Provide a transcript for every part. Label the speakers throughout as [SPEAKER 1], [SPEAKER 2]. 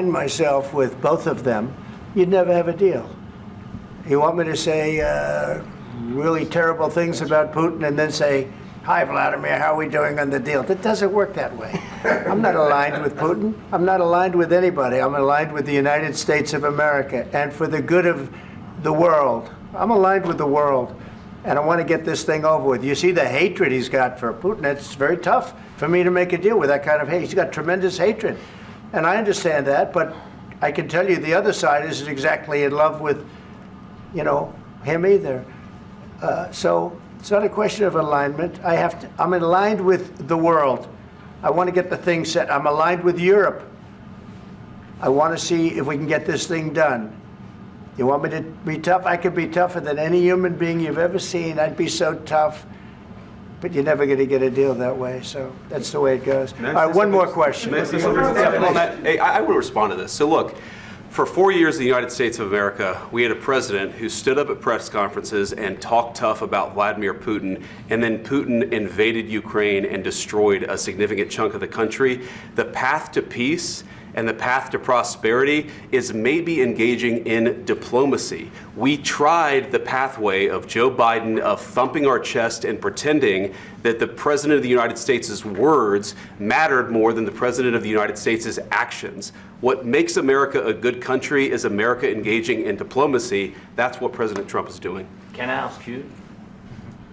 [SPEAKER 1] Myself with both of them, you'd never have a deal. You want me to say really terrible things about Putin and then say, "Hi, Vladimir, how are we doing on the deal?" That doesn't work that way. I'm not aligned with Putin. I'm not aligned with anybody. I'm aligned with the United States of America and for the good of the world. I'm aligned with the world, and I want to get this thing over with. You see the hatred he's got for Putin. It's very tough for me to make a deal with that kind of hate. He's got tremendous hatred. And I understand that, but I can tell you the other side isn't exactly in love with, him either. So it's not a question of alignment. I'm aligned with the world. I want to get the thing set. I'm aligned with Europe. I want to see if we can get this thing done. You want me to be tough? I could be tougher than any human being you've ever seen. I'd be so tough. But you're never going to get a deal that way, so that's the way it goes. All right, one more question.
[SPEAKER 2] I will respond to this. So look, for 4 years in the United States of America, we had a president who stood up at press conferences and talked tough about Vladimir Putin, and then Putin invaded Ukraine and destroyed a significant chunk of the country. The path to peace and the path to prosperity is maybe engaging in diplomacy. We tried the pathway of Joe Biden of thumping our chest and pretending that the President of the United States' words mattered more than the President of the United States' actions. What makes America a good country is America engaging in diplomacy. That's what President Trump is doing.
[SPEAKER 3] Can I ask you?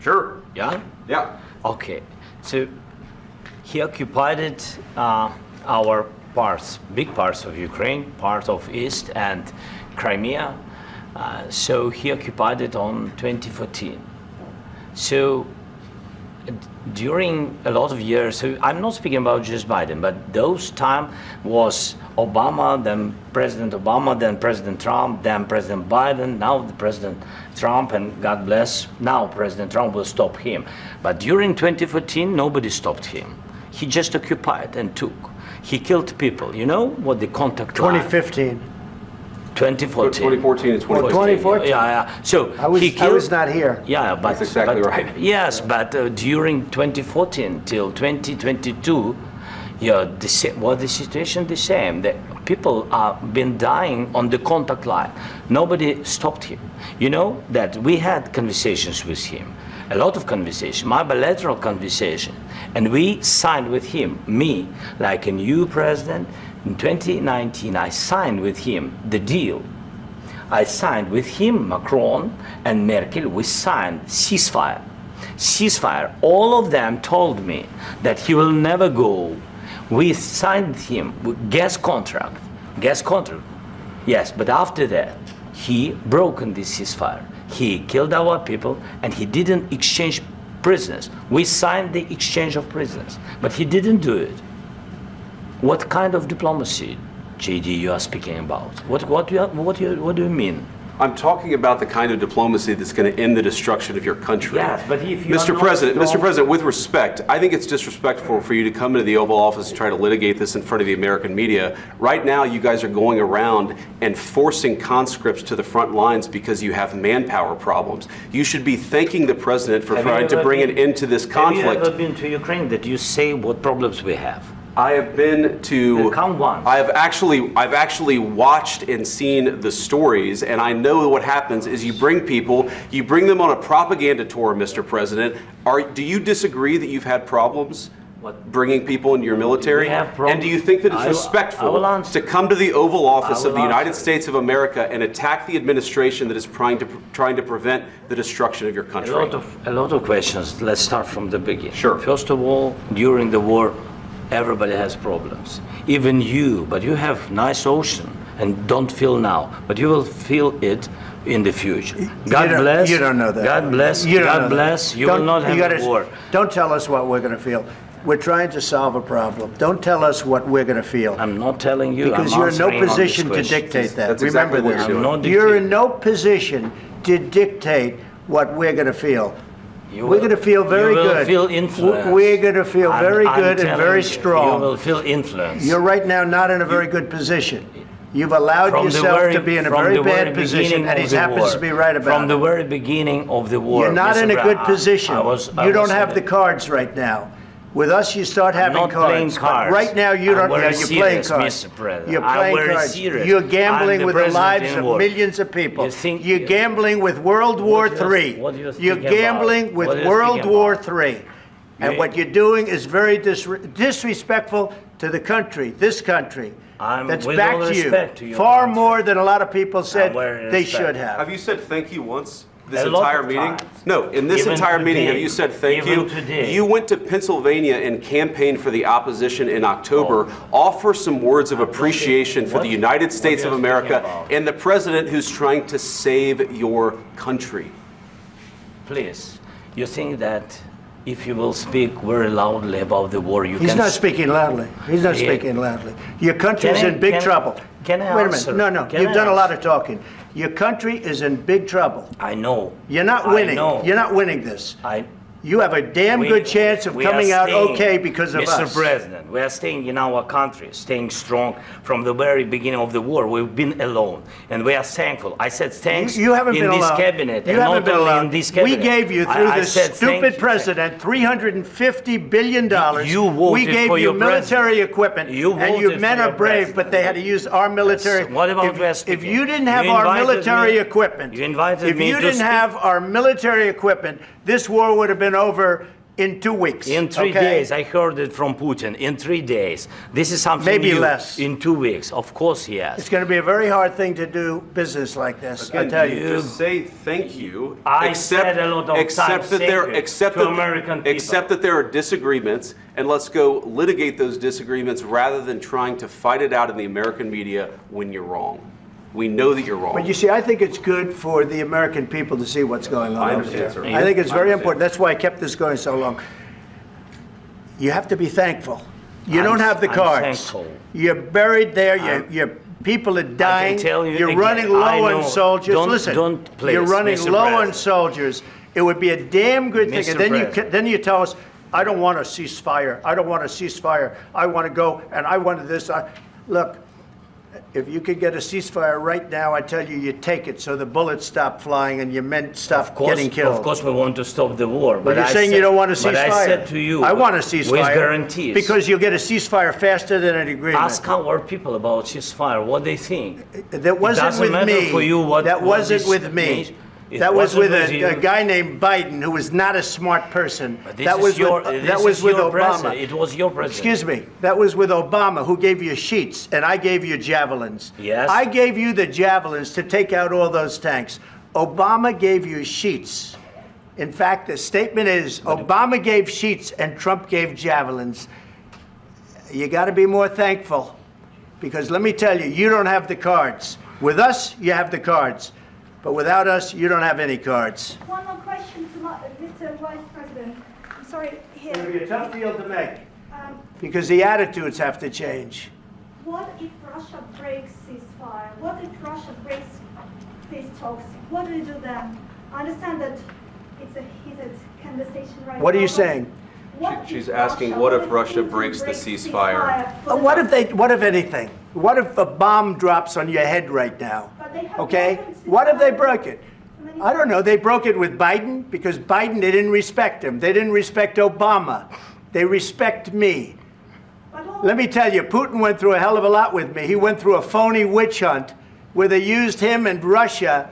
[SPEAKER 2] Sure.
[SPEAKER 3] Yeah?
[SPEAKER 2] Yeah.
[SPEAKER 3] Okay. So he occupied our parts, big parts of Ukraine, part of East and Crimea. So he occupied it on 2014. So during a lot of years, so I'm not speaking about just Biden, but those time was Obama, then President Obama, then President Trump, then President Biden, now the President Trump, and God bless, now President Trump will stop him. But during 2014, nobody stopped him. He just occupied and took. He killed people. You know what the contact
[SPEAKER 1] 2015.
[SPEAKER 2] 2014
[SPEAKER 3] 2014.
[SPEAKER 2] and 2014.
[SPEAKER 1] 2014.
[SPEAKER 3] Yeah. So
[SPEAKER 1] I was not here.
[SPEAKER 3] Yeah, but
[SPEAKER 2] that's exactly right.
[SPEAKER 3] Yes, but during 2014 till 2022, the situation the same. The people have been dying on the contact line. Nobody stopped him. You know that we had conversations with him. A lot of conversation, my bilateral conversation, and we signed with him, me, like a new president. In 2019, I signed with him the deal. I signed with him, Macron and Merkel, we signed ceasefire. Ceasefire, all of them told me that he will never go. We signed with him with gas contract, yes, but after that, he broken this ceasefire. He killed our people and he didn't exchange prisoners. We signed the exchange of prisoners, but he didn't do it. What kind of diplomacy, JD, you are speaking about? What do you mean?
[SPEAKER 2] I'm talking about the kind of diplomacy that's going to end the destruction of your country.
[SPEAKER 3] Yes, but if you
[SPEAKER 2] Mr. President, with respect, I think it's disrespectful for you to come into the Oval Office and try to litigate this in front of the American media. Right now, you guys are going around and forcing conscripts to the front lines because you have manpower problems. You should be thanking the President for trying to bring an end to this conflict.
[SPEAKER 3] Have you ever been to Ukraine that you say what problems we have?
[SPEAKER 2] I have been to.
[SPEAKER 3] Come once.
[SPEAKER 2] I've actually watched and seen the stories, and I know what happens is you bring them on a propaganda tour, Mr. President. Do you disagree that you've had problems bringing people into your military? And do you think that it's respectful to come to the Oval Office of the United States of America and attack the administration that is trying to prevent the destruction of your country?
[SPEAKER 3] A lot of questions. Let's start from the beginning.
[SPEAKER 2] Sure.
[SPEAKER 3] First of all, during the war, everybody has problems, even you, but you have nice ocean and don't feel now, but you will feel it in the future. God bless.
[SPEAKER 1] You don't know that.
[SPEAKER 3] God bless. God bless. You will not have a war.
[SPEAKER 1] Don't tell us what we're going to feel. We're trying to solve a problem. Don't tell us what we're going to feel.
[SPEAKER 3] I'm not telling you.
[SPEAKER 1] Because you're in no position to dictate that.
[SPEAKER 2] That's
[SPEAKER 1] Remember
[SPEAKER 2] exactly
[SPEAKER 1] this. You're in no position to dictate what we're going to feel. We're going to feel very good.
[SPEAKER 3] You will feel influence.
[SPEAKER 1] We're going to feel very good and very strong.
[SPEAKER 3] You will feel influence.
[SPEAKER 1] You're right now not in a very good position. You've allowed yourself to be in a very bad position, and he happens to be right about it.
[SPEAKER 3] From the very beginning of the war.
[SPEAKER 1] You're not in a good position. You don't have the cards right now. With us, you start having
[SPEAKER 3] not
[SPEAKER 1] cards.
[SPEAKER 3] playing
[SPEAKER 1] But
[SPEAKER 3] cards.
[SPEAKER 1] right now, you don't.
[SPEAKER 3] I'm
[SPEAKER 1] Yeah,
[SPEAKER 3] very
[SPEAKER 1] you're playing
[SPEAKER 3] serious,
[SPEAKER 1] cards.
[SPEAKER 3] Mr. President.
[SPEAKER 1] You're
[SPEAKER 3] I'm
[SPEAKER 1] playing
[SPEAKER 3] very
[SPEAKER 1] cards.
[SPEAKER 3] serious.
[SPEAKER 1] You're
[SPEAKER 3] I'm
[SPEAKER 1] gambling
[SPEAKER 3] the
[SPEAKER 1] with the
[SPEAKER 3] president
[SPEAKER 1] lives
[SPEAKER 3] in
[SPEAKER 1] of
[SPEAKER 3] war.
[SPEAKER 1] millions of people.
[SPEAKER 3] You think-
[SPEAKER 1] You're gambling with World War III.
[SPEAKER 3] what do you
[SPEAKER 1] You're
[SPEAKER 3] think about?
[SPEAKER 1] gambling with
[SPEAKER 3] What do you
[SPEAKER 1] World
[SPEAKER 3] think
[SPEAKER 1] War
[SPEAKER 3] about?
[SPEAKER 1] III. And
[SPEAKER 3] You-
[SPEAKER 1] what you're doing is very disrespectful to the country, this country.
[SPEAKER 3] I'm
[SPEAKER 1] That's
[SPEAKER 3] with
[SPEAKER 1] back
[SPEAKER 3] all
[SPEAKER 1] to
[SPEAKER 3] respect to
[SPEAKER 1] you.
[SPEAKER 3] your
[SPEAKER 1] Far
[SPEAKER 3] country.
[SPEAKER 1] more than a lot of people said
[SPEAKER 3] very
[SPEAKER 1] they
[SPEAKER 3] respect.
[SPEAKER 1] should have.
[SPEAKER 2] Have you said thank you once this
[SPEAKER 3] A lot
[SPEAKER 2] entire
[SPEAKER 3] of
[SPEAKER 2] meeting?
[SPEAKER 3] times.
[SPEAKER 2] No, in this
[SPEAKER 3] Even
[SPEAKER 2] entire meeting,
[SPEAKER 3] today.
[SPEAKER 2] have you said thank
[SPEAKER 3] Even
[SPEAKER 2] you?
[SPEAKER 3] today.
[SPEAKER 2] You went to Pennsylvania and campaigned for the opposition in October. Offer some words of appreciation for
[SPEAKER 3] what-
[SPEAKER 2] the United States
[SPEAKER 3] what
[SPEAKER 2] of
[SPEAKER 3] are you speaking
[SPEAKER 2] America
[SPEAKER 3] about?
[SPEAKER 2] and the president who's trying to save your country.
[SPEAKER 3] Please, you think that if you will speak very loudly about the war, you
[SPEAKER 1] He's
[SPEAKER 3] can...
[SPEAKER 1] not speaking loudly. He's not
[SPEAKER 3] Yeah.
[SPEAKER 1] speaking loudly. Your country's
[SPEAKER 3] Can I-
[SPEAKER 1] in big
[SPEAKER 3] can-
[SPEAKER 1] trouble.
[SPEAKER 3] can I
[SPEAKER 1] Wait a
[SPEAKER 3] answer?
[SPEAKER 1] minute. No.
[SPEAKER 3] Can
[SPEAKER 1] You've
[SPEAKER 3] I
[SPEAKER 1] done a lot
[SPEAKER 3] answer?
[SPEAKER 1] of talking. Your country is in big trouble.
[SPEAKER 3] I know.
[SPEAKER 1] You're not
[SPEAKER 3] I
[SPEAKER 1] winning.
[SPEAKER 3] know.
[SPEAKER 1] You're not winning this.
[SPEAKER 3] I
[SPEAKER 1] You have a damn
[SPEAKER 3] We-
[SPEAKER 1] good chance of
[SPEAKER 3] we are
[SPEAKER 1] coming out
[SPEAKER 3] staying,
[SPEAKER 1] okay because of
[SPEAKER 3] Mr.
[SPEAKER 1] us.
[SPEAKER 3] President, we are staying in our country, staying strong from the very beginning of the war. We've been alone, and we are thankful. I said thanks
[SPEAKER 1] You haven't
[SPEAKER 3] in
[SPEAKER 1] been
[SPEAKER 3] this
[SPEAKER 1] alone.
[SPEAKER 3] cabinet,
[SPEAKER 1] You
[SPEAKER 3] and
[SPEAKER 1] haven't
[SPEAKER 3] not
[SPEAKER 1] been
[SPEAKER 3] only
[SPEAKER 1] alone.
[SPEAKER 3] in this cabinet.
[SPEAKER 1] We gave you, through
[SPEAKER 3] I
[SPEAKER 1] this
[SPEAKER 3] said thank
[SPEAKER 1] stupid
[SPEAKER 3] you.
[SPEAKER 1] president, $350 billion.
[SPEAKER 3] You voted
[SPEAKER 1] we gave
[SPEAKER 3] for
[SPEAKER 1] you
[SPEAKER 3] your
[SPEAKER 1] military
[SPEAKER 3] president.
[SPEAKER 1] equipment,
[SPEAKER 3] You
[SPEAKER 1] and you
[SPEAKER 3] voted
[SPEAKER 1] men
[SPEAKER 3] for
[SPEAKER 1] are
[SPEAKER 3] your
[SPEAKER 1] brave,
[SPEAKER 3] president.
[SPEAKER 1] but they had to use our military.
[SPEAKER 3] Yes. What about West
[SPEAKER 1] If
[SPEAKER 3] speaking?
[SPEAKER 1] you didn't have
[SPEAKER 3] You
[SPEAKER 1] our
[SPEAKER 3] invited
[SPEAKER 1] military
[SPEAKER 3] me-
[SPEAKER 1] equipment,
[SPEAKER 3] you invited
[SPEAKER 1] if
[SPEAKER 3] me
[SPEAKER 1] you
[SPEAKER 3] to
[SPEAKER 1] didn't
[SPEAKER 3] speak.
[SPEAKER 1] have our military equipment, this war would have been over in 2 weeks.
[SPEAKER 3] In 3
[SPEAKER 1] okay?
[SPEAKER 3] days, I heard it from Putin. In 3 days, this is something
[SPEAKER 1] Maybe
[SPEAKER 3] new.
[SPEAKER 1] less.
[SPEAKER 3] In 2 weeks, of course, yes.
[SPEAKER 1] It's going to be a very hard thing to do business like this. I
[SPEAKER 2] Again,
[SPEAKER 1] tell
[SPEAKER 2] you
[SPEAKER 1] you.
[SPEAKER 2] just say thank you.
[SPEAKER 3] I said a lot of
[SPEAKER 2] except
[SPEAKER 3] times
[SPEAKER 2] that
[SPEAKER 3] thank
[SPEAKER 2] there,
[SPEAKER 3] you
[SPEAKER 2] except
[SPEAKER 3] to
[SPEAKER 2] that,
[SPEAKER 3] American people.
[SPEAKER 2] except that there are disagreements, and let's go litigate those disagreements rather than trying to fight it out in the American media when you're wrong. We know that you're wrong.
[SPEAKER 1] But you see, I think it's good for the American people to see what's going on
[SPEAKER 2] I
[SPEAKER 1] over
[SPEAKER 2] understand,
[SPEAKER 1] there.
[SPEAKER 2] sir.
[SPEAKER 1] I think it's
[SPEAKER 2] I
[SPEAKER 1] very
[SPEAKER 2] understand.
[SPEAKER 1] important. That's why I kept this going so long. You have to be thankful. You
[SPEAKER 3] I'm-
[SPEAKER 1] don't have the
[SPEAKER 3] I'm
[SPEAKER 1] cards.
[SPEAKER 3] thankful.
[SPEAKER 1] You're buried there. Your people are dying.
[SPEAKER 3] tell you
[SPEAKER 1] You're
[SPEAKER 3] again,
[SPEAKER 1] running
[SPEAKER 3] I
[SPEAKER 1] low
[SPEAKER 3] know.
[SPEAKER 1] on soldiers.
[SPEAKER 3] Don't-
[SPEAKER 1] Listen,
[SPEAKER 3] don't please,
[SPEAKER 1] you're running
[SPEAKER 3] Mr.
[SPEAKER 1] low on
[SPEAKER 3] President.
[SPEAKER 1] soldiers. It would be a damn good thing.
[SPEAKER 3] Mr.
[SPEAKER 1] And then
[SPEAKER 3] President.
[SPEAKER 1] then you tell us, I don't want a ceasefire. I don't want a ceasefire. I want to go and I want this. Look. If you could get a ceasefire right now, I tell you, you take it so the bullets stop flying and your men stop getting killed.
[SPEAKER 3] Of course, we want to stop the war.
[SPEAKER 1] But you're saying you don't want a ceasefire.
[SPEAKER 3] But I said to you,
[SPEAKER 1] I want a ceasefire.
[SPEAKER 3] with guarantees.
[SPEAKER 1] Because you'll get a ceasefire faster than an agreement.
[SPEAKER 3] Ask our people about ceasefire, what they think.
[SPEAKER 1] That wasn't
[SPEAKER 3] doesn't
[SPEAKER 1] with
[SPEAKER 3] matter
[SPEAKER 1] me.
[SPEAKER 3] for you what-
[SPEAKER 1] that
[SPEAKER 3] what
[SPEAKER 1] wasn't
[SPEAKER 3] this
[SPEAKER 1] with me.
[SPEAKER 3] means. It
[SPEAKER 1] That was
[SPEAKER 3] wasn't
[SPEAKER 1] with
[SPEAKER 3] with you.
[SPEAKER 1] a guy named Biden, who was not a smart person.
[SPEAKER 3] But this
[SPEAKER 1] That
[SPEAKER 3] is
[SPEAKER 1] was
[SPEAKER 3] your,
[SPEAKER 1] with,
[SPEAKER 3] this
[SPEAKER 1] that was
[SPEAKER 3] is
[SPEAKER 1] with
[SPEAKER 3] your
[SPEAKER 1] Obama.
[SPEAKER 3] president. It was your president.
[SPEAKER 1] Excuse me. That was with Obama, who gave you sheets, and I gave you javelins.
[SPEAKER 3] Yes.
[SPEAKER 1] I gave you the javelins to take out all those tanks. Obama gave you sheets. In fact, the statement is Obama gave sheets and Trump gave javelins. You got to be more thankful, because let me tell you, you don't have the cards. With us, you have the cards. But without us, you don't have any cards.
[SPEAKER 4] One more question to Mr. Vice President. I'm sorry,
[SPEAKER 1] It's going to be
[SPEAKER 4] here.
[SPEAKER 1] a tough deal to make,
[SPEAKER 4] Um,
[SPEAKER 1] because the attitudes have to change.
[SPEAKER 4] what if Russia breaks ceasefire? What if Russia breaks peace talks? What do you do then? I understand that it's a heated conversation right now.
[SPEAKER 1] What are you
[SPEAKER 4] but
[SPEAKER 1] saying?
[SPEAKER 4] what
[SPEAKER 2] She's
[SPEAKER 4] if
[SPEAKER 2] asking, what if Russia
[SPEAKER 4] Putin
[SPEAKER 2] breaks the
[SPEAKER 4] breaks
[SPEAKER 2] ceasefire?
[SPEAKER 4] for the-
[SPEAKER 1] What if anything? What if a bomb drops on your head right now?
[SPEAKER 4] But they have
[SPEAKER 1] Okay?
[SPEAKER 4] broken
[SPEAKER 1] What if they
[SPEAKER 4] ceasefire
[SPEAKER 1] broke it?
[SPEAKER 4] so many
[SPEAKER 1] I don't know. They broke it with Biden because Biden, they didn't respect him. They didn't respect Obama. They respect me.
[SPEAKER 4] But all-
[SPEAKER 1] Let me tell you, Putin went through a hell of a lot with me. He went through a phony witch hunt where they used him and Russia.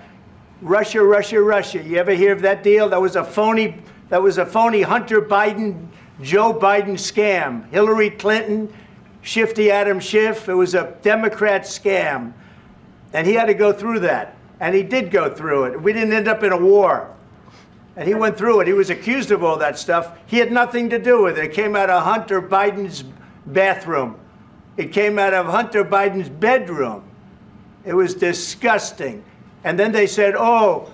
[SPEAKER 1] Russia. You ever hear of that deal? That was a phony Hunter Biden, Joe Biden scam. Hillary Clinton, Shifty Adam Schiff. It was a Democrat scam. And he had to go through that. And he did go through it. We didn't end up in a war. And he went through it. He was accused of all that stuff. He had nothing to do with it. It came out of Hunter Biden's bathroom. It came out of Hunter Biden's bedroom. It was disgusting. And then they said, oh,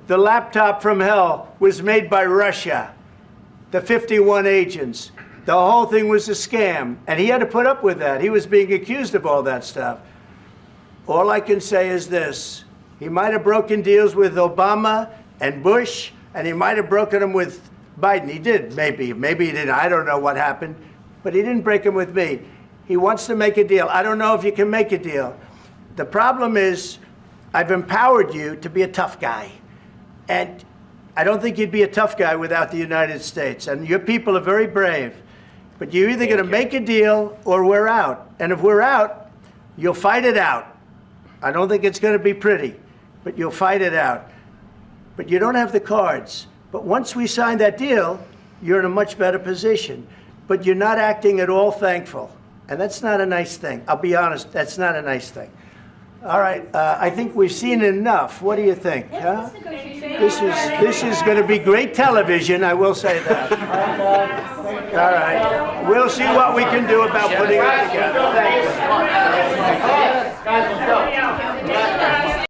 [SPEAKER 1] the laptop from hell was made by Russia. The 51 agents. The whole thing was a scam. And he had to put up with that. He was being accused of all that stuff. All I can say is this. He might have broken deals with Obama and Bush, and he might have broken them with Biden. He did, maybe. Maybe he didn't. I don't know what happened. But he didn't break them with me. He wants to make a deal. I don't know if you can make a deal. The problem is, I've empowered you to be a tough guy. And I don't think you'd be a tough guy without the United States. And your people are very brave. But you're either going to make a deal or we're out. And if we're out, you'll fight it out. I don't think it's going to be pretty, but you'll fight it out. But you don't have the cards. But once we sign that deal, you're in a much better position. But you're not acting at all thankful. And that's not a nice thing. I'll be honest, that's not a nice thing. All right, I think we've seen enough. What do you think? Huh? This is going to be great television, I will say that. All right, we'll see what we can do about putting it together. Thank you.